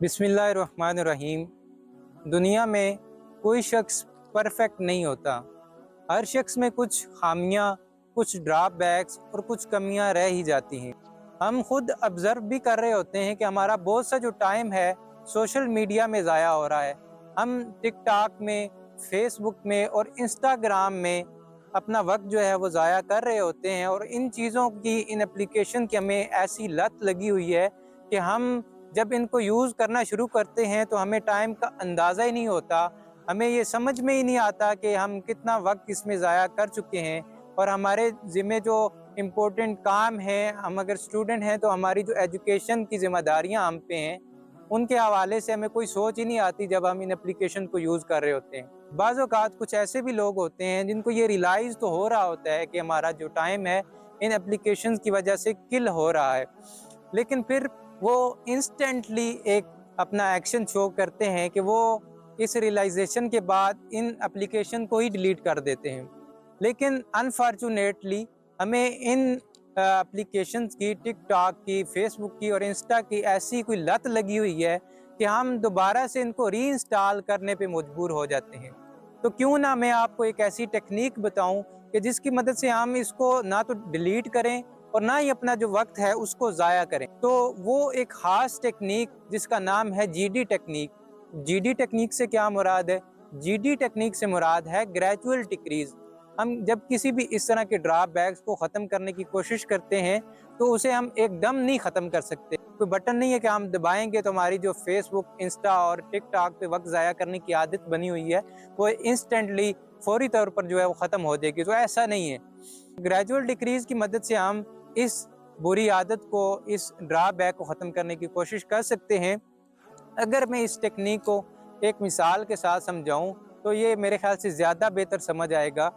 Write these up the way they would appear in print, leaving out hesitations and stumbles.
बिस्मिल्लाहिर्रहमानिर्रहीम। दुनिया में कोई शख्स परफेक्ट नहीं होता। हर शख्स में कुछ खामियां, कुछ ड्रॉबैक्स और कुछ कमियां रह ही जाती हैं। हम खुद ऑब्ज़र्व भी कर रहे होते हैं कि हमारा बहुत सा जो टाइम है सोशल मीडिया में ज़ाया हो रहा है। हम टिकटॉक में, फेसबुक में और इंस्टाग्राम में अपना वक्त जो है वो ज़ाया कर रहे होते हैं, और इन चीज़ों की, इन एप्लीकेशन की हमें ऐसी लत लगी हुई है कि हम जब इनको यूज़ करना शुरू करते हैं तो हमें टाइम का अंदाज़ा ही नहीं होता। हमें ये समझ में ही नहीं आता कि हम कितना वक्त इसमें ज़ाया कर चुके हैं, और हमारे ज़िम्मे जो इम्पोर्टेंट काम है, हम अगर स्टूडेंट हैं तो हमारी जो एजुकेशन की ज़िम्मेदारियाँ हम पे हैं, उनके हवाले से हमें कोई सोच ही नहीं आती जब हम इन एप्लीकेशन को यूज़ कर रहे होते हैं। बाज़ औक़ात कुछ ऐसे भी लोग होते हैं जिनको ये रियलाइज़ तो हो रहा होता है कि हमारा जो टाइम है इन एप्लीकेशंस की वजह से किल हो रहा है, लेकिन फिर वो इंस्टेंटली एक अपना एक्शन शो करते हैं कि वो इस रियलाइजेशन के बाद इन एप्लीकेशन को ही डिलीट कर देते हैं। लेकिन अनफॉर्चुनेटली हमें इन एप्लीकेशंस की, टिकटॉक की, फेसबुक की और इंस्टा की ऐसी कोई लत लगी हुई है कि हम दोबारा से इनको रीइंस्टॉल करने पे मजबूर हो जाते हैं। तो क्यों ना मैं आपको एक ऐसी टेक्निक बताऊं कि जिसकी मदद से हम इसको ना तो डिलीट करें और ना ही अपना जो वक्त है उसको ज़ाया करें। तो वो एक ख़ास टेक्निक जिसका नाम है जीडी टेक्निक। जीडी टेक्निक से क्या मुराद है? जीडी टेक्निक से मुराद है ग्रेजुअल डिक्रीज़। हम जब किसी भी इस तरह के ड्रॉबैक्स को ख़त्म करने की कोशिश करते हैं तो उसे हम एकदम नहीं ख़त्म कर सकते। कोई बटन नहीं है कि हम दबाएंगे तो हमारी जो फेसबुक, इंस्टा और टिकटॉक पे वक्त ज़ाया करने की आदत बनी हुई है वो इंस्टेंटली, फौरी तौर पर जो है वो ख़त्म हो जाएगी। तो ऐसा नहीं है। ग्रेजुअल डिक्रीज़ की मदद से हम इस बुरी आदत को, इस ड्रॉबैक को ख़त्म करने की कोशिश कर सकते हैं। अगर मैं इस टेक्निक को एक मिसाल के साथ समझाऊं तो ये मेरे ख्याल से ज़्यादा बेहतर समझ आएगा।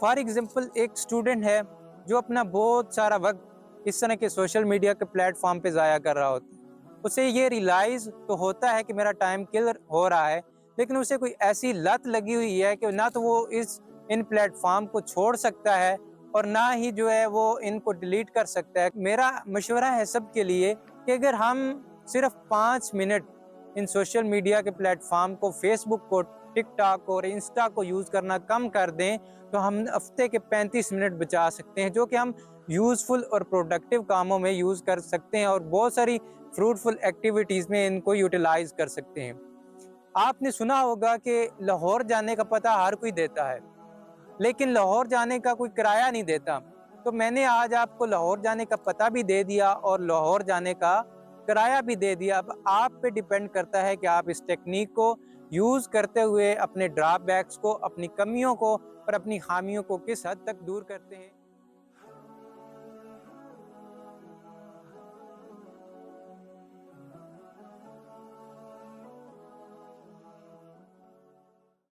फॉर एग्ज़ाम्पल, एक स्टूडेंट है जो अपना बहुत सारा वक्त इस तरह के सोशल मीडिया के प्लेटफॉर्म पे ज़ाया कर रहा होता है। उसे ये रियलाइज़ तो होता है कि मेरा टाइम किलर हो रहा है, लेकिन उसे कोई ऐसी लत लगी हुई है कि ना तो वो इन प्लेटफॉर्म को छोड़ सकता है और ना ही जो है वो इनको डिलीट कर सकता है। मेरा मशवरा है सबके लिए कि अगर हम सिर्फ 5 मिनट इन सोशल मीडिया के प्लेटफॉर्म को, फेसबुक को, टिकटॉक और इंस्टा को यूज़ करना कम कर दें तो हम हफ्ते के 35 मिनट बचा सकते हैं, जो कि हम यूज़फुल और प्रोडक्टिव कामों में यूज़ कर सकते हैं और बहुत सारी फ्रूटफुल एक्टिविटीज़ में इनको यूटिलाइज कर सकते हैं। आपने सुना होगा कि लाहौर जाने का पता हर कोई देता है, लेकिन लाहौर जाने का कोई किराया नहीं देता। तो मैंने आज आपको लाहौर जाने का पता भी दे दिया और लाहौर जाने का किराया भी दे दिया। अब आप पे डिपेंड करता है कि आप इस टेक्निक को यूज़ करते हुए अपने ड्रॉबैक्स को, अपनी कमियों को और अपनी खामियों को किस हद तक दूर करते हैं।